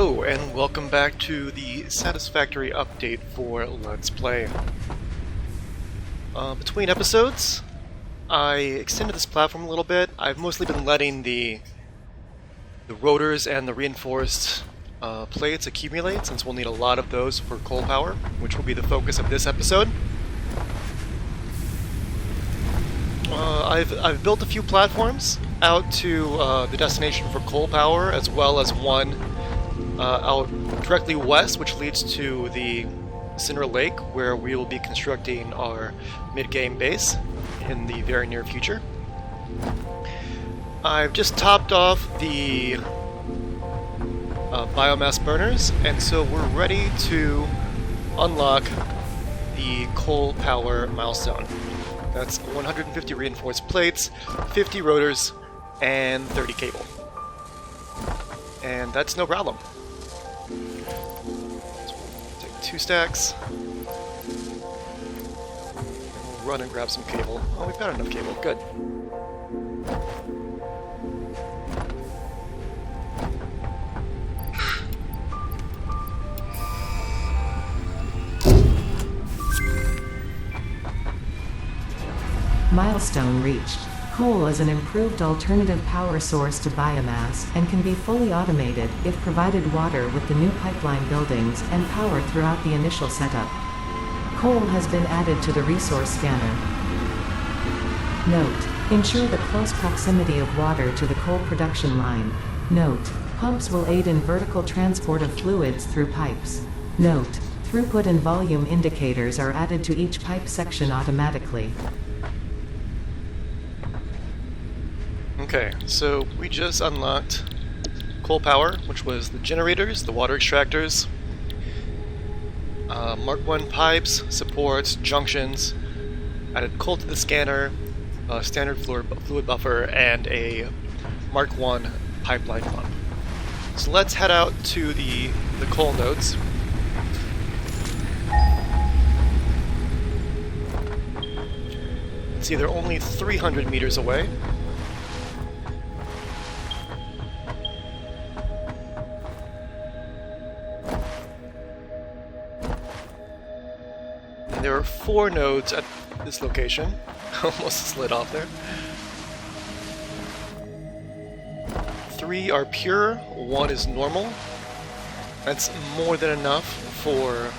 Hello and welcome back to the Satisfactory update for Let's Play. Between episodes, I extended this platform a little bit. I've mostly been letting the rotors and the reinforced plates accumulate, since we'll need a lot of those for coal power, which will be the focus of this episode. I've built a few platforms out to the destination for coal power, as well as one out directly west, which leads to the Cinder Lake, where we will be constructing our mid-game base in the very near future. I've just topped off the biomass burners, and so we're ready to unlock the coal power milestone. That's 150 reinforced plates, 50 rotors, and 30 cable. And that's no problem. So we'll take 2 stacks. And we'll run and grab some cable. Oh, we've got enough cable. Good. Milestone reached. Coal is an improved alternative power source to biomass and can be fully automated if provided water with the new pipeline buildings and power throughout the initial setup. Coal has been added to the resource scanner. Note: ensure the close proximity of water to the coal production line. Note: pumps will aid in vertical transport of fluids through pipes. Note: throughput and volume indicators are added to each pipe section automatically. Okay, so we just unlocked coal power, which was the generators, the water extractors, Mark 1 pipes, supports, junctions, added coal to the scanner, a standard fluid buffer, and a Mark 1 pipeline pump. So let's head out to the coal nodes. See, they're only 300 meters away. There are 4 nodes at this location. Almost slid off there. 3 are pure, 1 is normal. That's more than enough for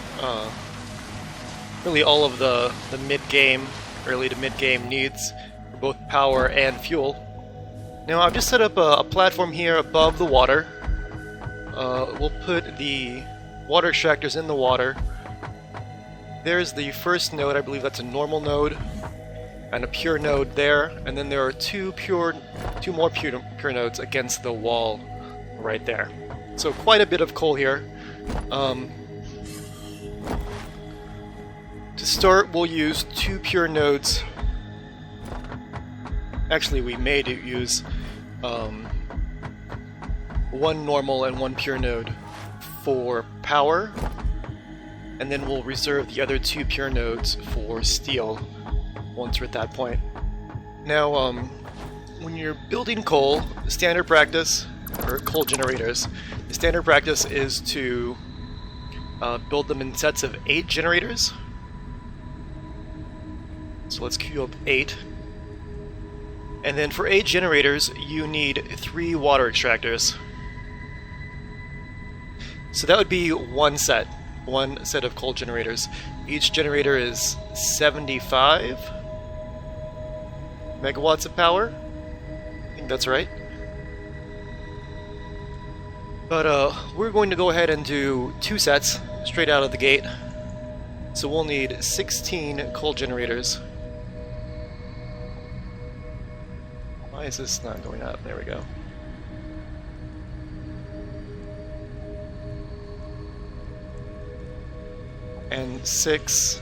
really all of the mid-game, early to mid-game needs for both power and fuel. Now I've just set up a platform here above the water. We'll put the water extractors in the water. There's the first node, I believe that's a normal node, and a pure node there, and then there are two more pure nodes against the wall right there. So quite a bit of coal here. To start, we'll use 2 pure nodes. Actually, we may use 1 normal and 1 pure node for power. And then we'll reserve the other 2 pure nodes for steel once we're at that point. Now, when you're building coal, the standard practice, or coal generators, the standard practice is to build them in sets of 8 generators. So let's queue up 8. And then for 8 generators, you need 3 water extractors. So that would be one set of coal generators. Each generator is 75 megawatts of power. I think that's right. But we're going to go ahead and do 2 sets straight out of the gate. So we'll need 16 coal generators. Why is this not going up? There we go. And 6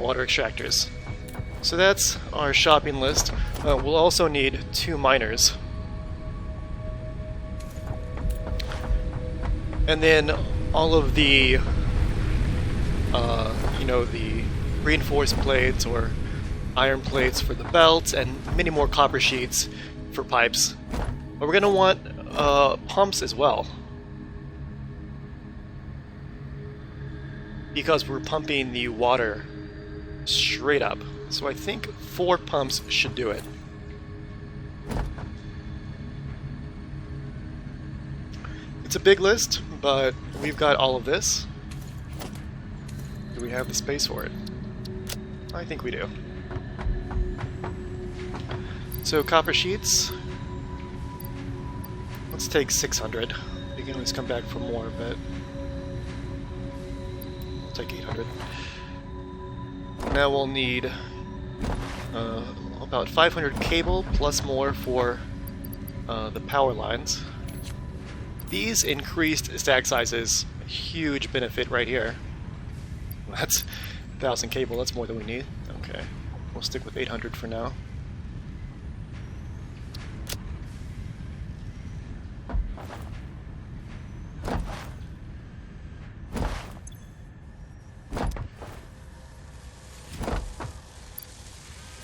water extractors. So that's our shopping list. We'll also need 2 miners. And then all of the, the reinforced plates or iron plates for the belts, and many more copper sheets for pipes. But we're going to want pumps as well. because we're pumping the water straight up. So I think 4 pumps should do it. It's a big list, but we've got all of this. Do we have the space for it? I think we do. So copper sheets. Let's take 600. We can always come back for more, but we'll take 800. Now we'll need about 500 cable plus more for the power lines. These increased stack sizes, a huge benefit right here. That's 1,000 cable, that's more than we need. Okay, we'll stick with 800 for now.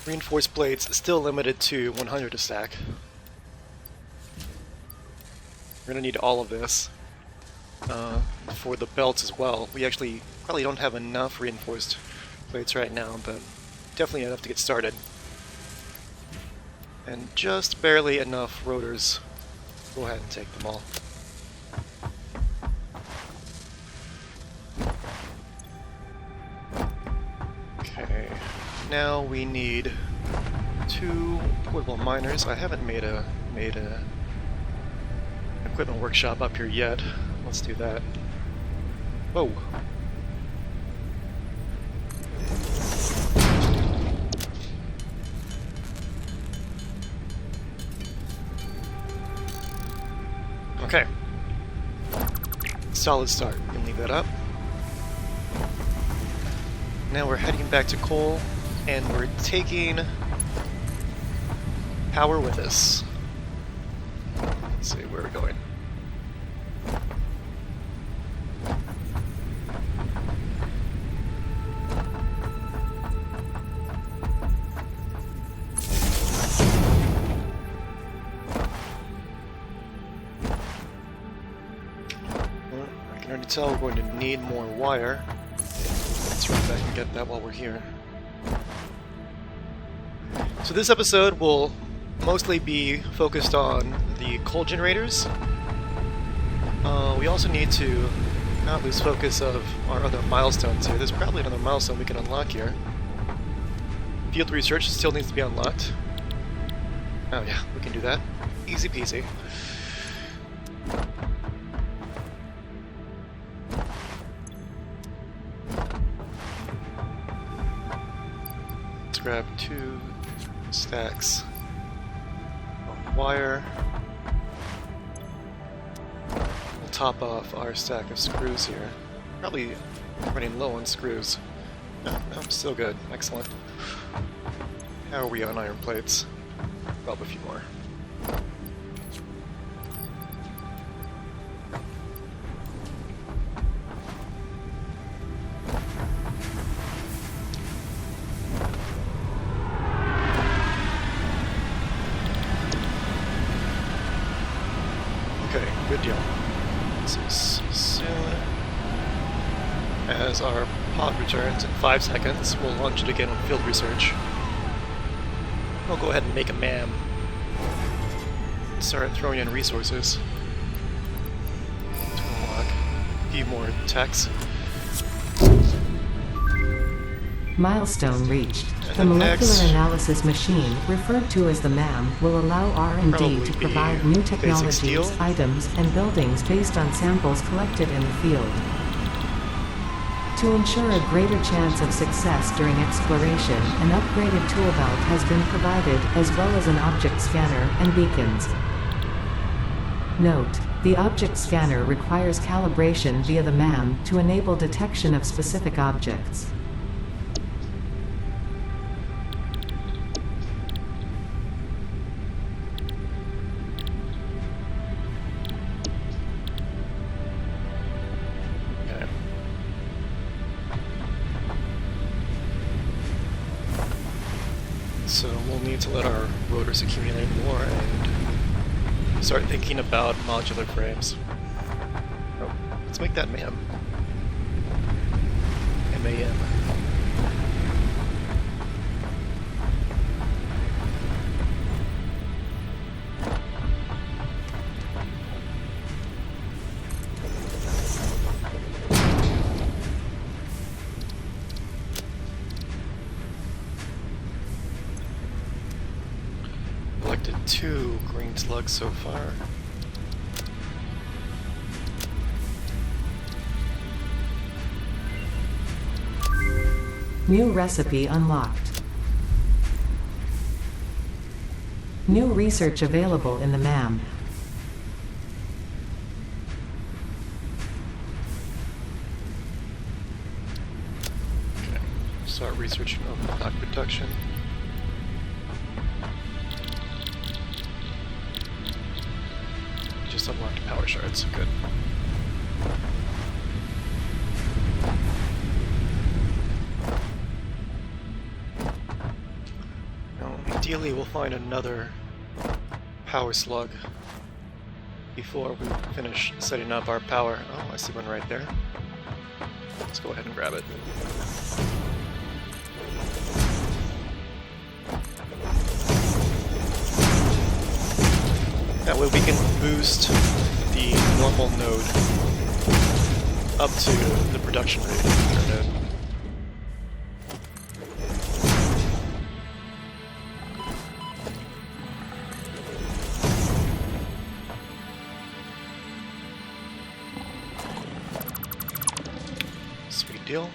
Reinforced plates still limited to 100 a stack. We're gonna need all of this for the belts as well. We actually probably don't have enough reinforced plates right now, but definitely enough to get started. And just barely enough rotors. Go ahead and take them all. Okay, now we need 2 portable miners. I haven't made a equipment workshop up here yet. Let's do that. Whoa. Okay. Solid start. You can leave that up. Now we're heading back to coal, and we're taking power with us. Let's see, where are we going? I can already tell we're going to need more wire. Let's run back and get that while we're here. So this episode will mostly be focused on the coal generators. We also need to not lose focus of our other milestones here. There's probably another milestone we can unlock here. Field research still needs to be unlocked. Oh yeah, we can do that. Easy peasy. Let's grab 2 stacks of wire. We'll top off our stack of screws here. Probably running low on screws. No, still good. Excellent. How are we on iron plates? Grab a few more. Okay, good deal. So as soon as our pod returns in 5 seconds, we'll launch it again with field research. We'll go ahead and make a MAM. Start throwing in resources. To unlock a few more techs. Milestone reached. And The molecular next, analysis machine, referred to as the MAM, will allow R&D probably to be provide new basic technologies, steel. items, and buildings based on samples collected in the field. To ensure a greater chance of success during exploration, an upgraded tool belt has been provided, as well as an object scanner and beacons. Note: the object scanner requires calibration via the MAM to enable detection of specific objects. Okay. So we'll need to let our rotors accumulate more and start thinking about modular frames. Oh, let's make that MAM. MAM. Collected 2 green slugs so far. New recipe unlocked. New research available in the MAM. Okay, start researching on block production. Just unlocked power shards, good. Ideally, we'll find another power slug before we finish setting up our power. Oh, I see one right there. Let's go ahead and grab it. That way we can boost the normal node up to the production rate of our node. Sweet deal.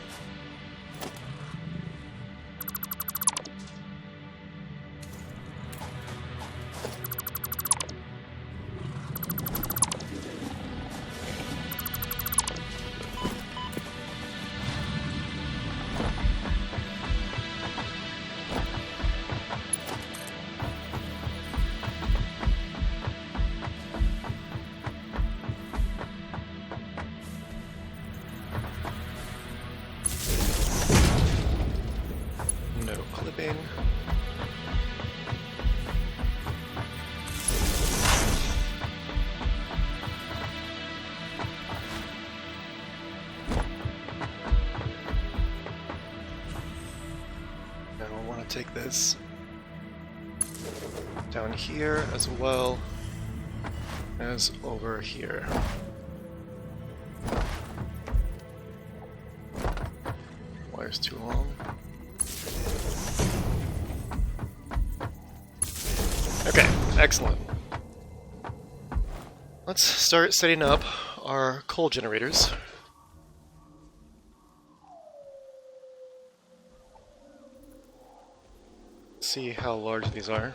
Clipping. Now I want to take this down here as well as over here. Wire's too long. Okay, excellent. Let's start setting up our coal generators. See how large these are.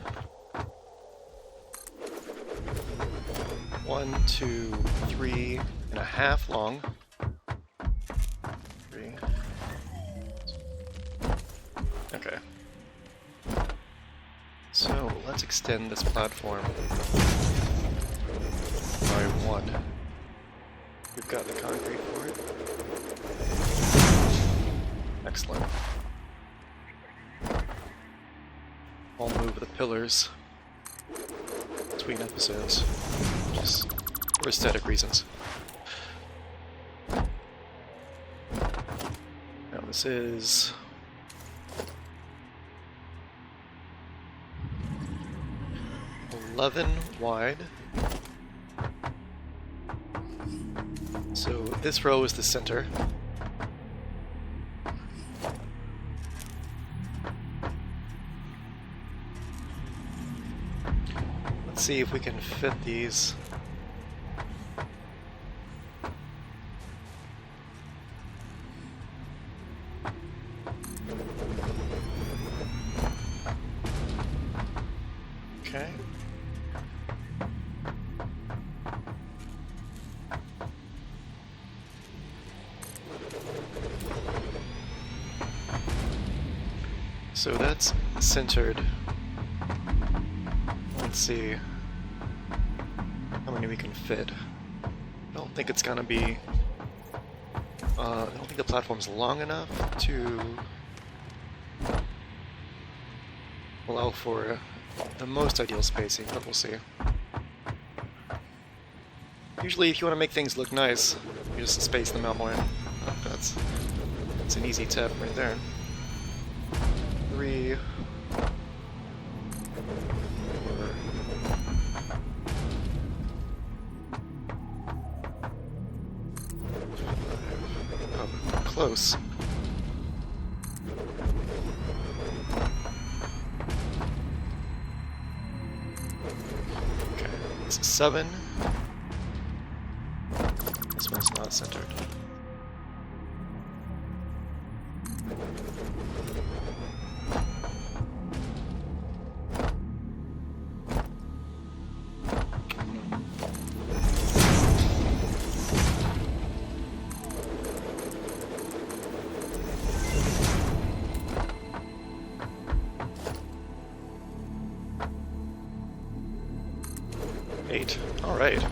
1, 2, 3.5 long. 3. Okay. So let's extend this platform by 1. We've got the concrete for it. Excellent. I'll move the pillars between episodes, just for aesthetic reasons. Now this is 11 wide. So this row is the center. Let's see if we can fit these. Okay. So that's centered. Let's see how many we can fit. I don't think it's gonna be... I don't think the platform's long enough to allow for the most ideal spacing, but we'll see. Usually if you want to make things look nice, you just space them out more. That's It's an easy tap right there. 3, 4. Oh, close. Okay, this is 7. This one's not centered. All right.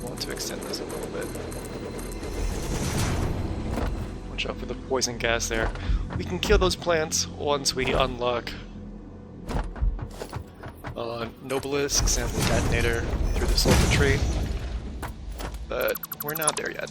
Want to extend this a little bit. Watch out for the poison gas there. We can kill those plants once we unlock Nobelisks and the detonator through the sulfur tree, but we're not there yet.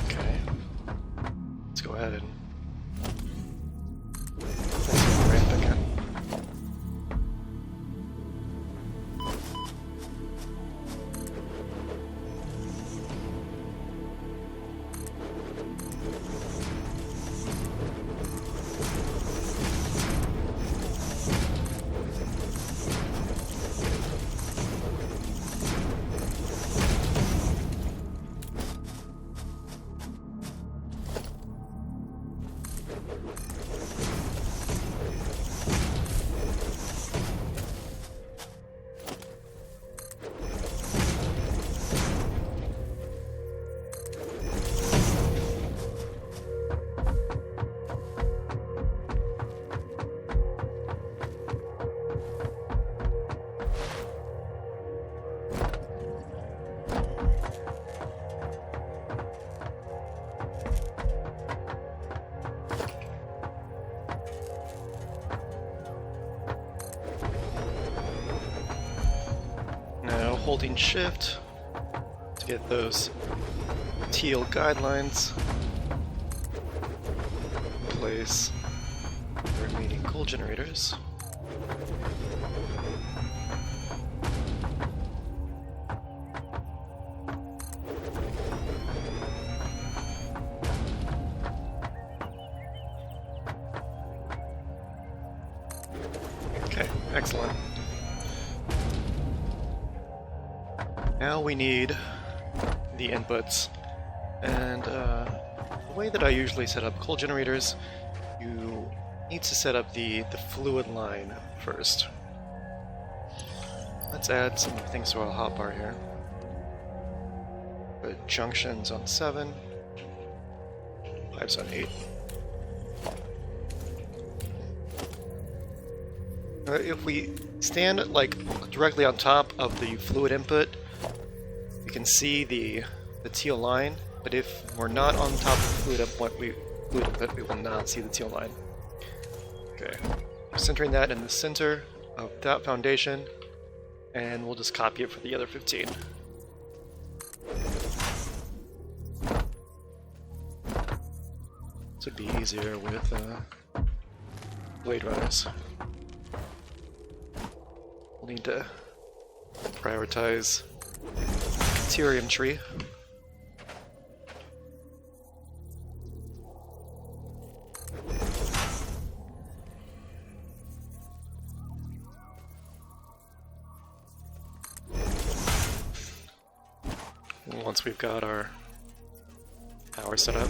Okay, let's go ahead and ramp again. Holding shift to get those teal guidelines in place. The remaining coal generators. Okay, excellent. Now we need the inputs, and the way that I usually set up coal generators, you need to set up the fluid line first. Let's add some things to our hotbar here. Put junctions on 7, pipes on 8. If we stand like directly on top of the fluid input, you can see the teal line, but if we're not on top of the fluid input, we will not see the teal line. Okay, centering that in the center of that foundation, and we'll just copy it for the other 15. This would be easier with blade runners. We'll need to prioritize Ethereum tree. Once we've got our power set up,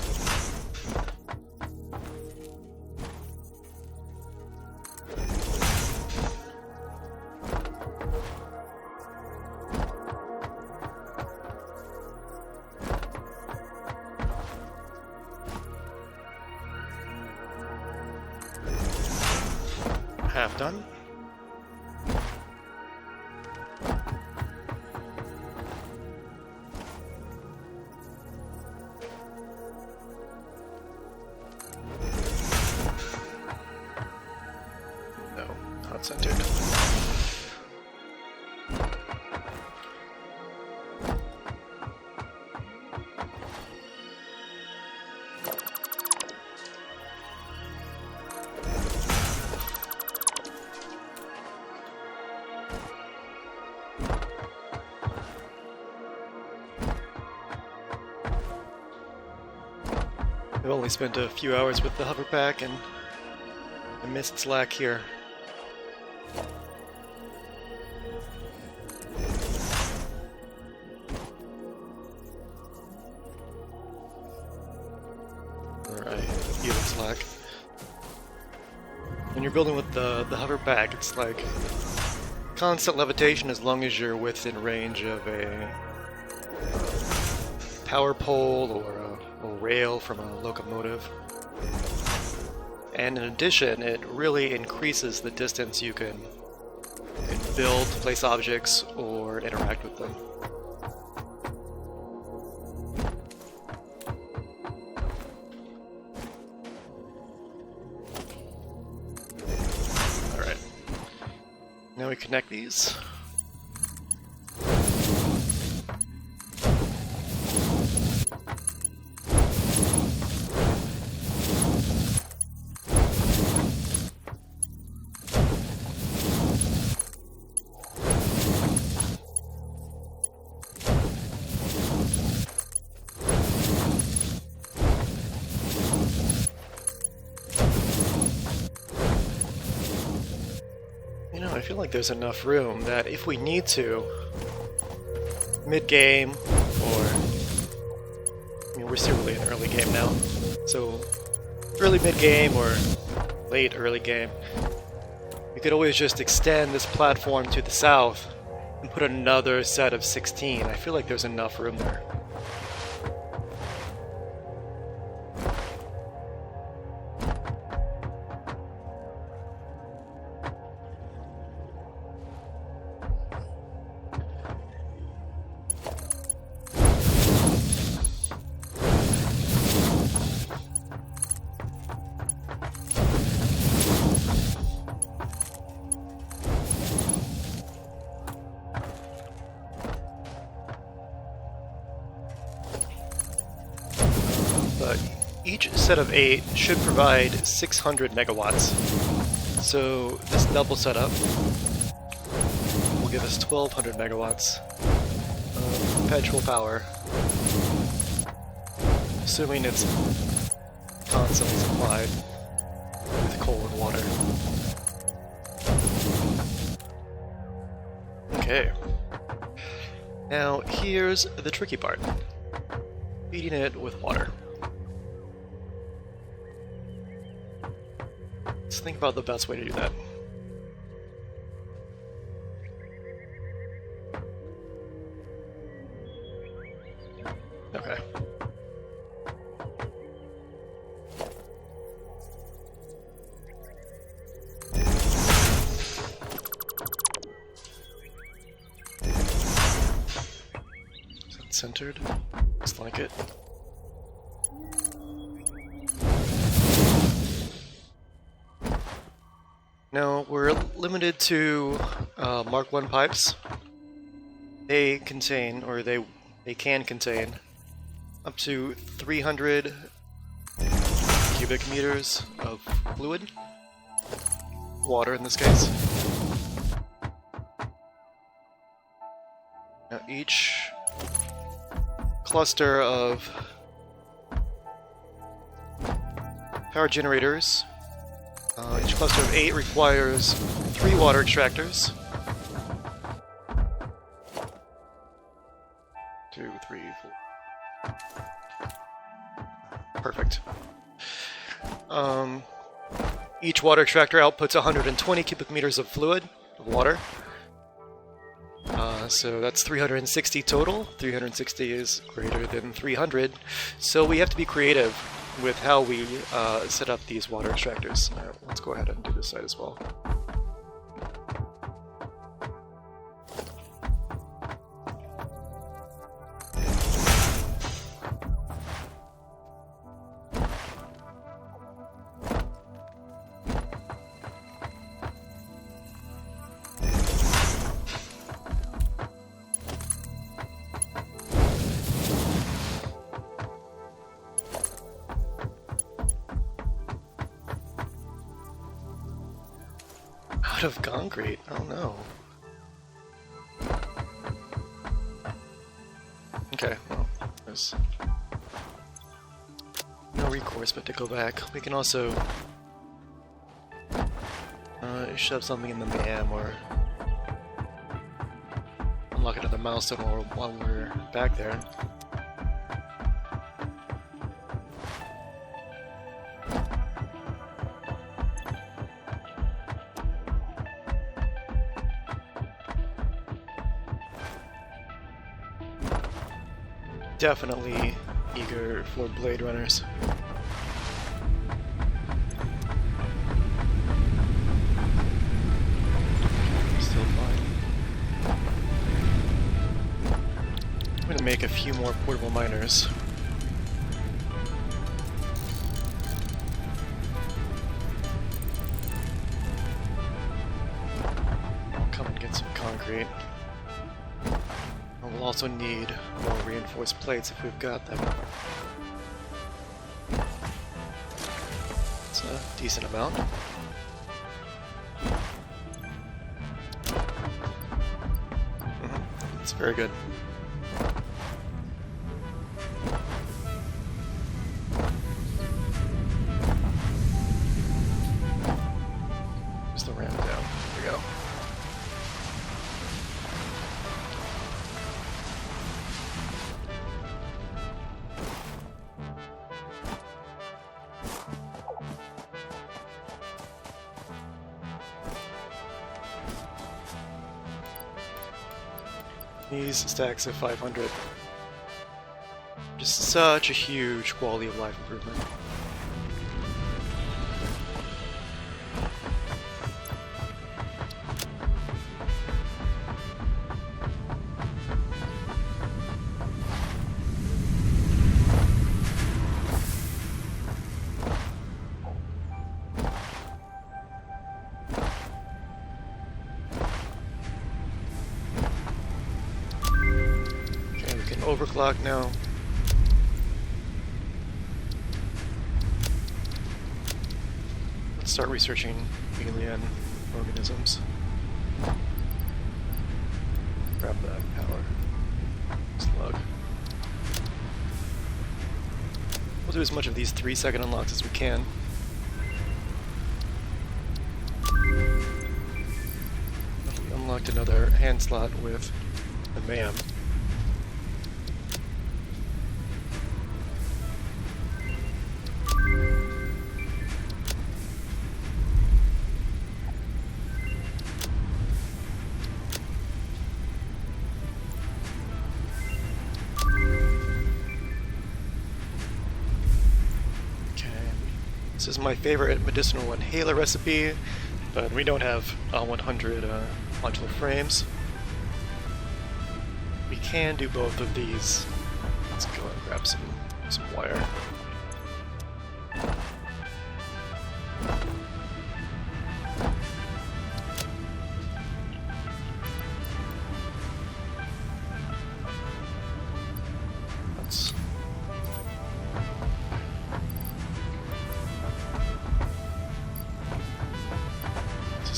half done. No, not centered. I've only spent a few hours with the hover pack and I missed slack here. Alright, even slack. When you're building with the hover pack, it's like constant levitation as long as you're within range of a power pole or a rail from a locomotive. And in addition, it really increases the distance you can build, place objects, or interact with them. Alright. Now we connect these. You know, I feel like there's enough room that if we need to, mid-game, or... I mean, we're still really in early game now, so early mid-game or late early game, we could always just extend this platform to the south and put another set of 16. I feel like there's enough room there. But each set of 8 should provide 600 megawatts. So this double setup will give us 1200 megawatts of perpetual power, assuming it's constantly supplied with coal and water. Okay. Now here's the tricky part. Feeding it with water. Let's think about the best way to do that. Okay. Is that centered? Looks like it. Now, we're limited to Mark 1 pipes. They contain, or they can contain, up to 300 cubic meters of fluid. Water, in this case. Now, each cluster of power generators, each cluster of 8 requires 3 water extractors. 2, 3, 4. Perfect. Each water extractor outputs 120 cubic meters of fluid, of water. So that's 360 total. 360 is greater than 300. So we have to be creative with how we set up these water extractors. Let's go ahead and do this side as well. of concrete. Oh no. Okay, well, there's no recourse but to go back. We can also shove something in the MAM or unlock another milestone while we're back there. Definitely eager for Blade Runners. Still fine. I'm gonna make a few more portable miners. I'll come and get some concrete. We'll also need more reinforced plates if we've got them. It's a decent amount. It's very good. There's the ramp down. There we go. These stacks of 500. Just such a huge quality of life improvement. Overclock now. Let's start researching alien organisms. Grab that power slug. We'll do as much of these 3-second unlocks as we can. We unlocked another hand slot with the MAM. This is my favorite medicinal inhaler recipe, but we don't have 100 modular frames. We can do both of these. Let's go and grab some wire.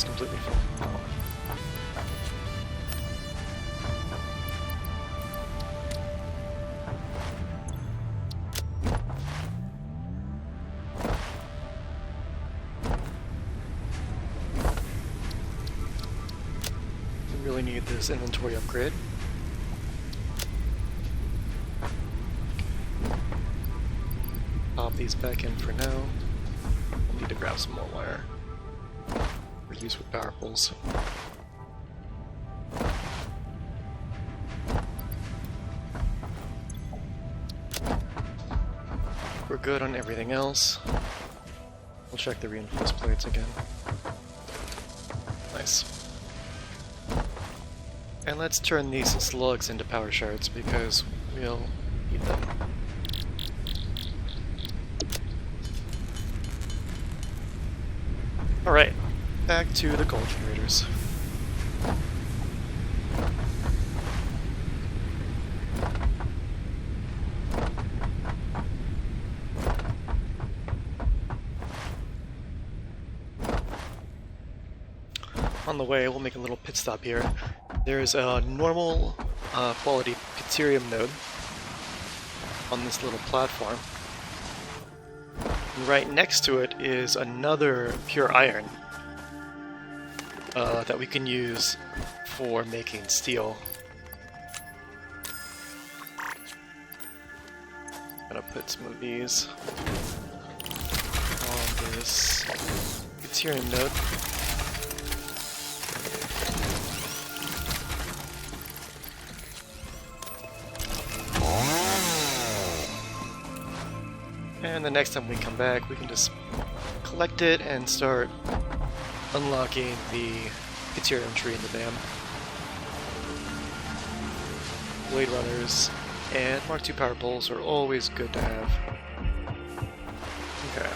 Completely full. We really need this inventory upgrade. Pop these back in for now. We'll need to grab some more wire. Use with power poles. We're good on everything else. We'll check the reinforced plates again. Nice. And let's turn these slugs into power shards because we'll need them. Alright. Back to the coal generators. on the way, we'll make a little pit stop here. There's a normal quality Pytherium node on this little platform. And right next to it is another pure iron that we can use for making steel. Gonna put some of these on this Pytherium node. And the next time we come back, we can just collect it and start unlocking the Pytherium tree in the dam. Blade runners and Mark II power poles are always good to have. Okay.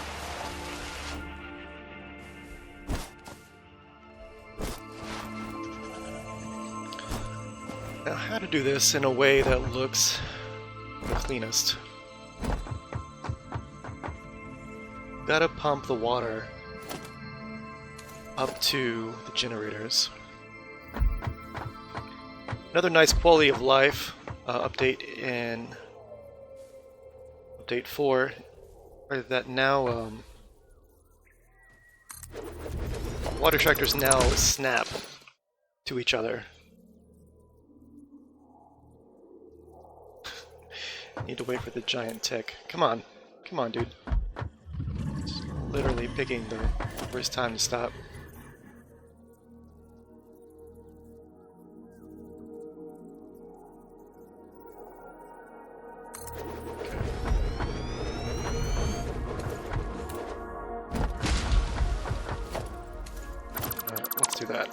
Now, how to do this in a way that looks the cleanest? Gotta pump the water up to the generators. Another nice quality of life update in Update4 are that now water tractors now snap to each other. Need to wait for the giant tick. Come on, dude. It's literally picking the worst time to stop. Let's do that.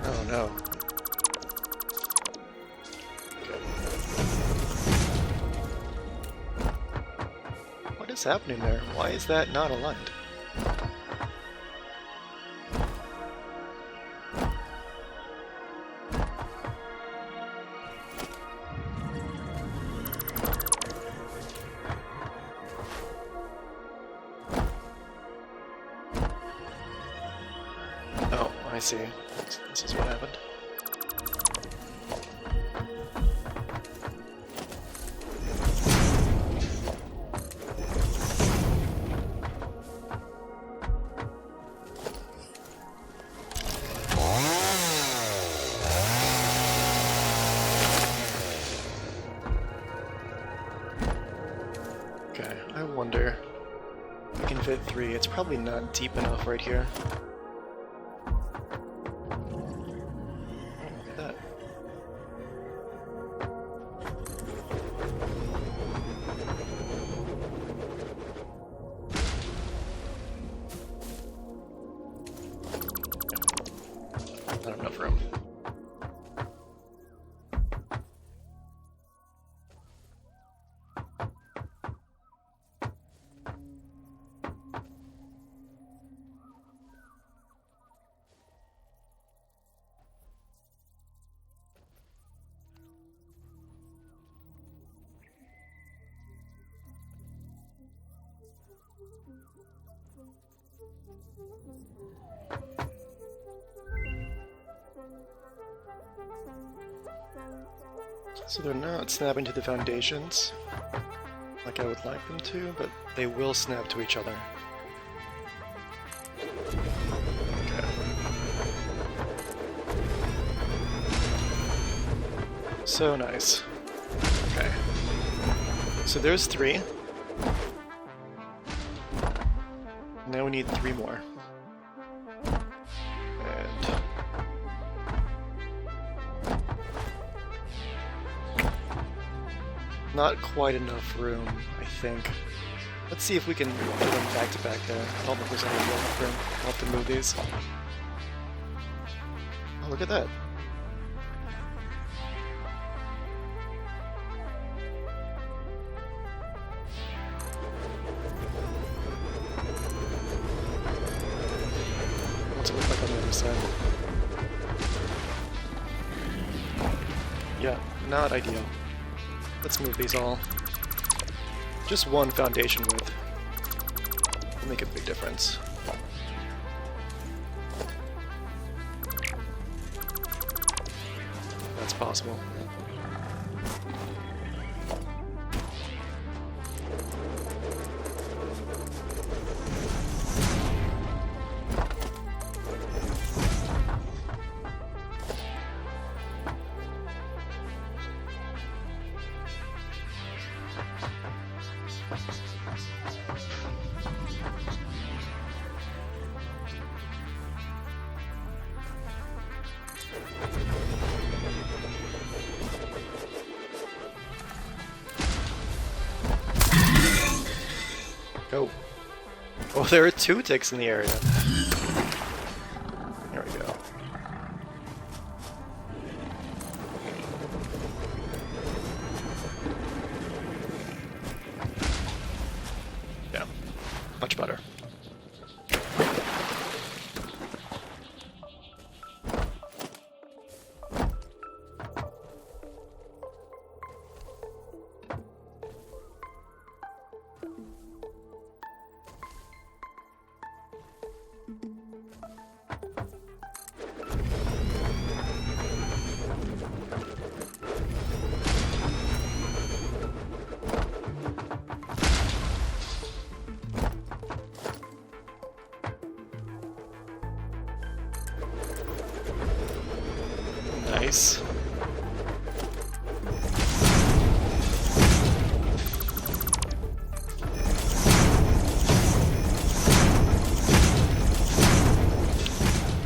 Oh no. What is happening there? Why is that not aligned? Oh, I see. This is what happened. Okay, I wonder if we can fit 3. It's probably not deep enough right here. Look at that. Not enough room. So they're not snapping to the foundations like I would like them to, but they will snap to each other. Okay. So nice. Okay. So there's 3. Now we need 3 more. And not quite enough room, I think. Let's see if we can do them back to back there. I don't think there's any real enough room. I'll have to move these. Oh, look at that. to look like on the other side. Yeah, not ideal. Let's move these all. Just one foundation width will make a big difference. That's possible. Oh. Oh, there are 2 ticks in the area. There we go. Yeah. Much better. Nice.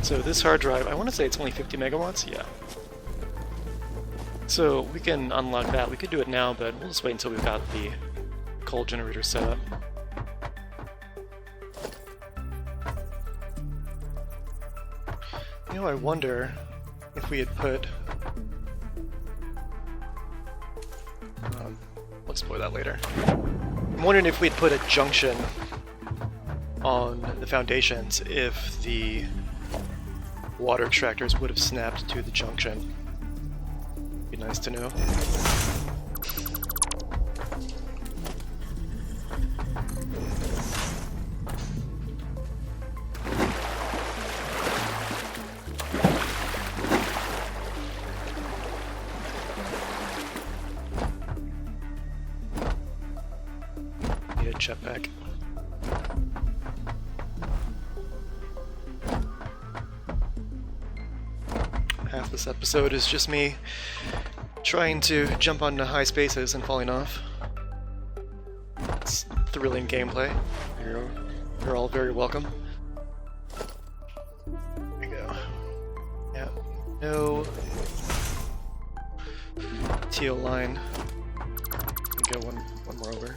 So this hard drive, I want to say it's only 50 megawatts? Yeah. So we can unlock that. We could do it now, but we'll just wait until we've got the coal generator set up. You know, I wonder if we had put... we'll explore that later. I'm wondering if we'd put a junction on the foundations, if the water extractors would have snapped to the junction. Be nice to know. Jetpack. Half this episode is just me trying to jump onto high spaces and falling off. It's thrilling gameplay. You're all very welcome. There we go. Yeah, no teal line. Go one more over.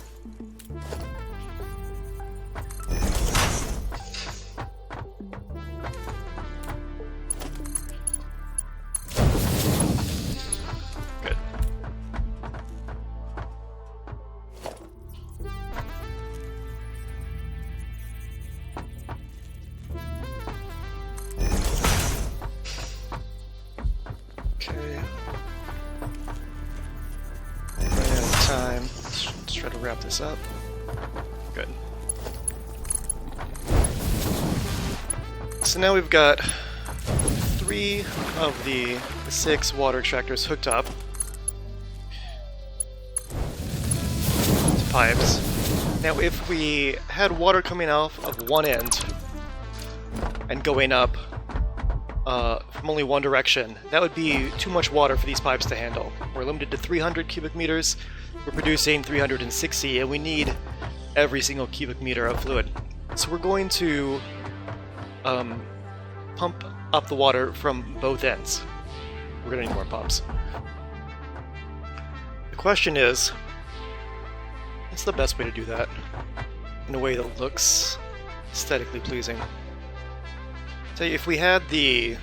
Let's try to wrap this up. Good. So now we've got 3 of the 6 water extractors hooked up to pipes. Now if we had water coming off of one end and going up from only one direction, that would be too much water for these pipes to handle. We're limited to 300 cubic meters. We're producing 360, and we need every single cubic meter of fluid. So we're going to pump up the water from both ends. We're going to need more pumps. The question is, what's the best way to do that in a way that looks aesthetically pleasing? So if we had the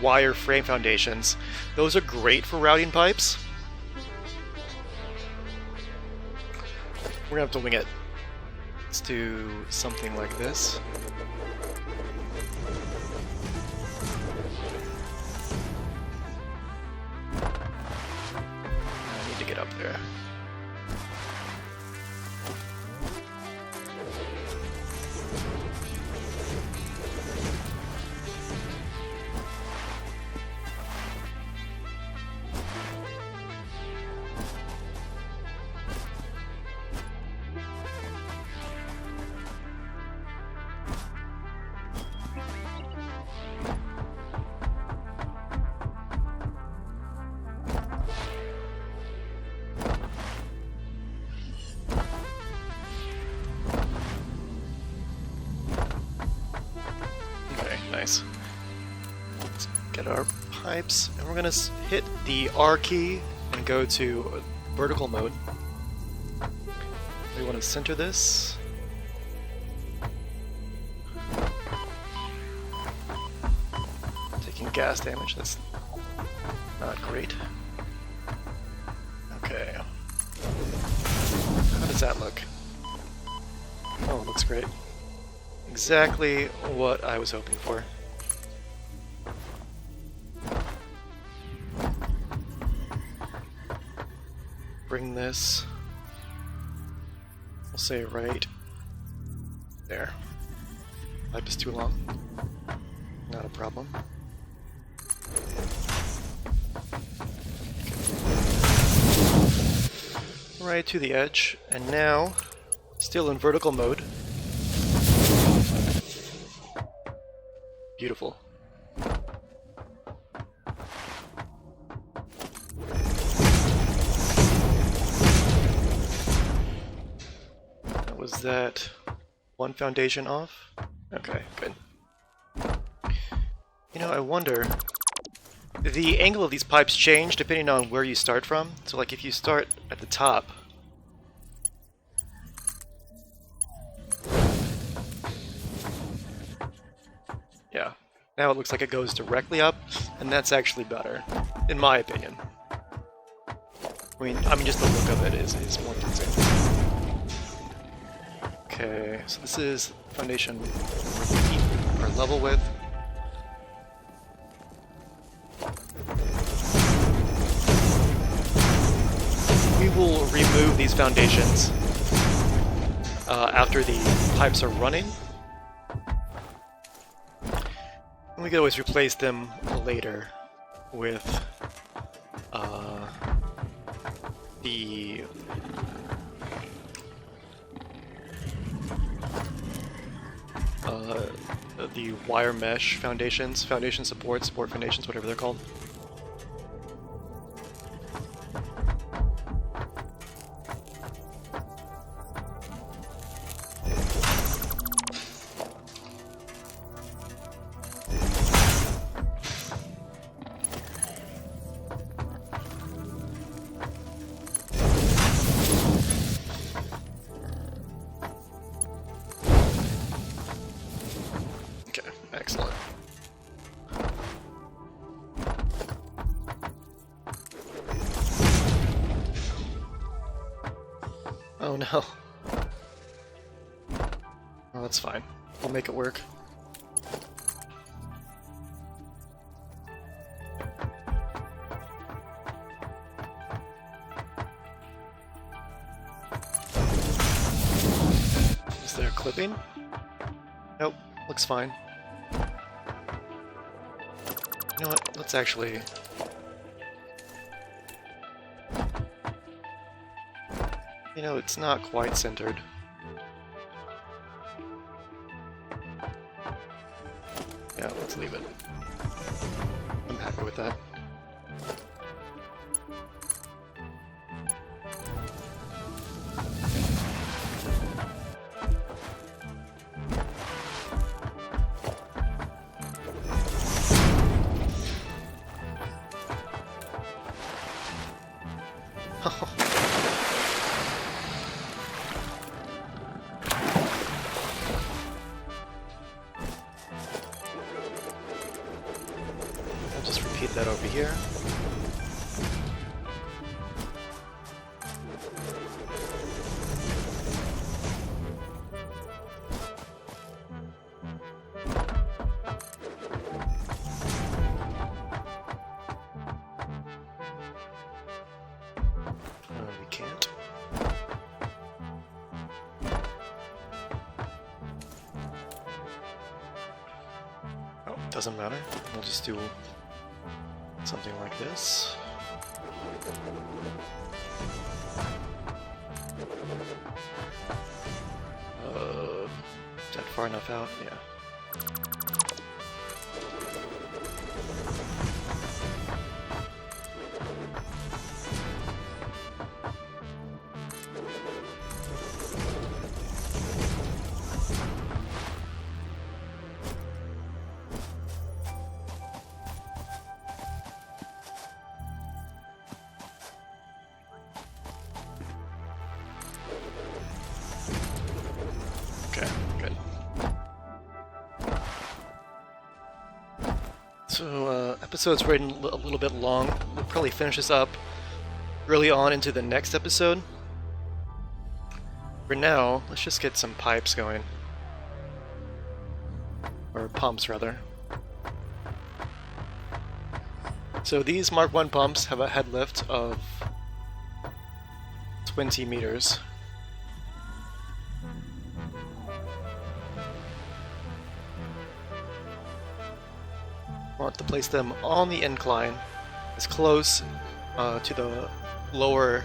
wire frame foundations, those are great for routing pipes. We're gonna have to wing it. Let's do something like this. nice. Let's get our pipes, and we're gonna hit the R key and go to vertical mode. We want to center this. Taking gas damage, that's not great. Okay. How does that look? Oh, it looks great. Exactly what I was hoping for. Bring this, we'll say right there. Pipe is too long. Not a problem. Right to the edge, and now, still in vertical mode. Beautiful. Was that one foundation off? Okay, good. You know, I wonder... The angle of these pipes change depending on where you start from. So like if you start at the top... Yeah. Now it looks like it goes directly up, and that's actually better, in my opinion. I mean just the look of it is more pleasing. Okay, so this is foundation or level width. We will remove these foundations after the pipes are running. And we can always replace them later with the wire mesh foundations, foundation support foundations, whatever they're called. Excellent. Oh no. Oh, that's fine. We'll make it work. Is there clipping? Nope, looks fine. You know what? Let's actually... You know, it's not quite centered. Yeah, let's leave it. I'm happy with that. I'll just repeat that over here. We can't. Oh, doesn't matter. We'll just do something like this. Is that far enough out? Yeah. So, episode's running a little bit long. We'll probably finish this up early on into the next episode. For now, let's just get some pipes going. Or pumps, rather. So these Mark I pumps have a head lift of 20 meters. I want to place them on the incline, as close to the lower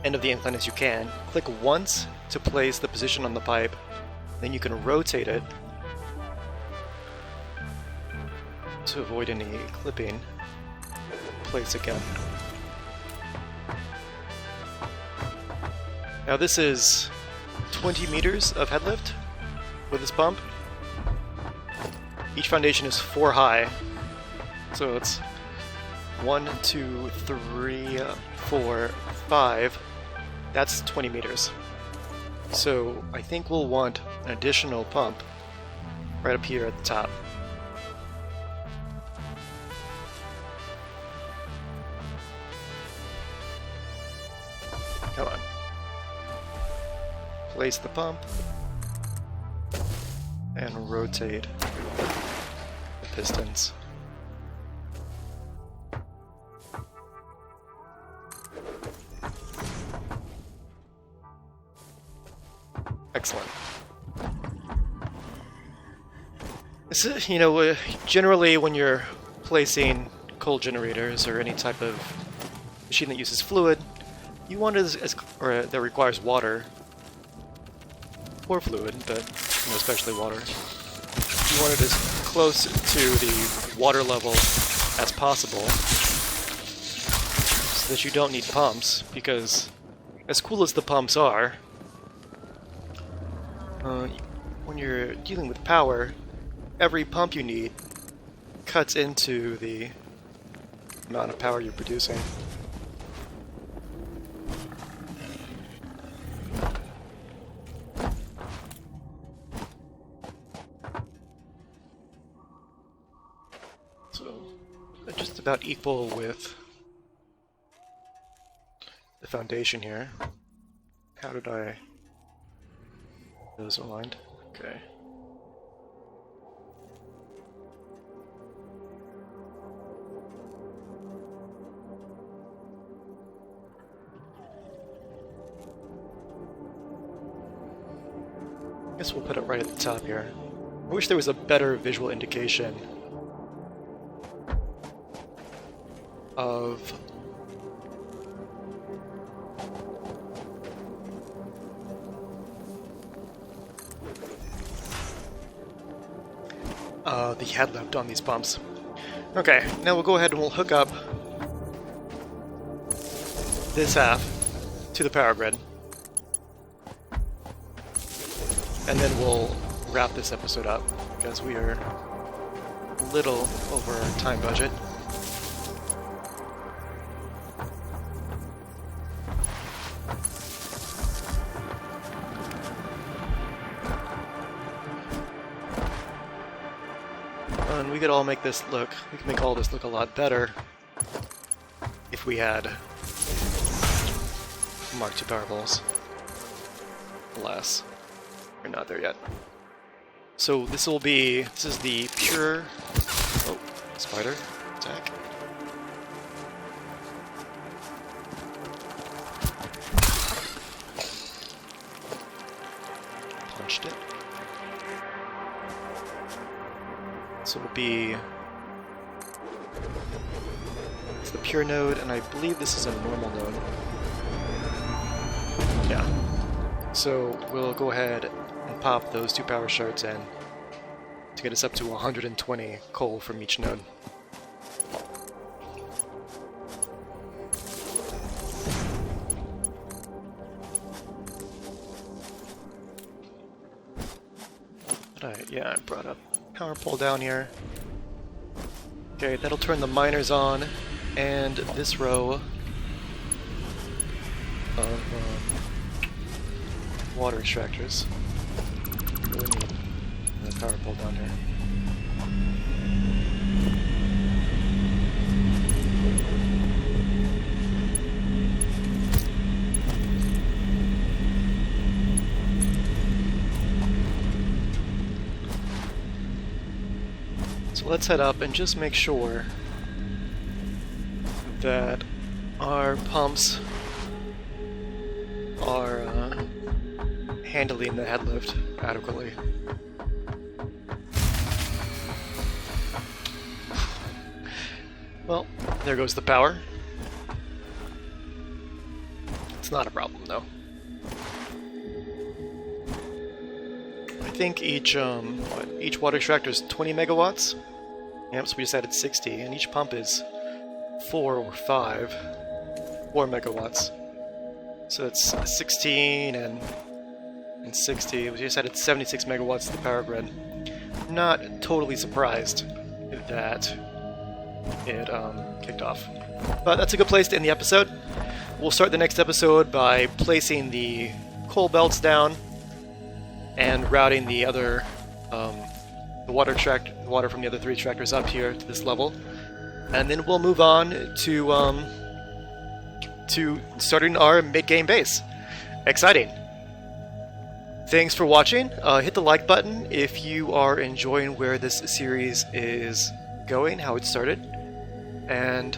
end of the incline as you can. Click once to place the position on the pipe, then you can rotate it to avoid any clipping. Place again. Now this is 20 meters of head lift with this pump. Each foundation is 4 high, so it's 1, 2, 3, 4, 5. That's 20 meters. So I think we'll want an additional pump right up here at the top. Come on. Place the pump and rotate the pistons. Excellent. This is, generally when you're placing coal generators or any type of machine that uses fluid, you want it that requires water or fluid, but especially water. You want it as close to the water level as possible, so that you don't need pumps. Because as cool as the pumps are, when you're dealing with power, every pump you need cuts into the amount of power you're producing. Just about equal with the foundation here. How did I... Those aligned? Okay. I guess we'll put it right at the top here. I wish there was a better visual indication of the head lift on these pumps. Okay, now we'll go ahead and we'll hook up this half to the power grid. And then we'll wrap this episode up, because we are a little over our time budget. And we could all make this look, we could make all this look a lot better if we had Mark II power poles. Alas, we're not there yet. So this is the pure, oh, spider attack. Punched it. So it'll be, it's the pure node, and I believe this is a normal node. Yeah. So we'll go ahead and pop those 2 power shards in to get us up to 120 coal from each node. I brought up power pole down here. Okay, that'll turn the miners on, and this row of water extractors. Really need the power pole down here. So let's head up and just make sure that our pumps are handling the head lift adequately. Well, there goes the power. It's not a problem though. I think each water extractor is 20 megawatts. Yep, so we just added 60, and each pump is 4 megawatts. So it's 16 and 60. We just added 76 megawatts to the power grid. I'm not totally surprised that it kicked off. But that's a good place to end the episode. We'll start the next episode by placing the coal belts down and routing the other the water from the other 3 extractors up here to this level, and then we'll move on to starting our mid-game base. Exciting! Thanks for watching. Hit the like button if you are enjoying where this series is going, how it started, and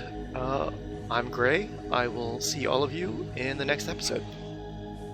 I'm Gray. I will see all of you in the next episode.